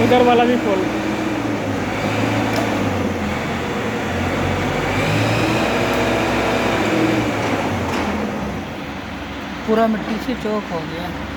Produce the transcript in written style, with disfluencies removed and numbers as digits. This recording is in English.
उधर वाला भी खोल। पूरा मिट्टी से चौक हो गया।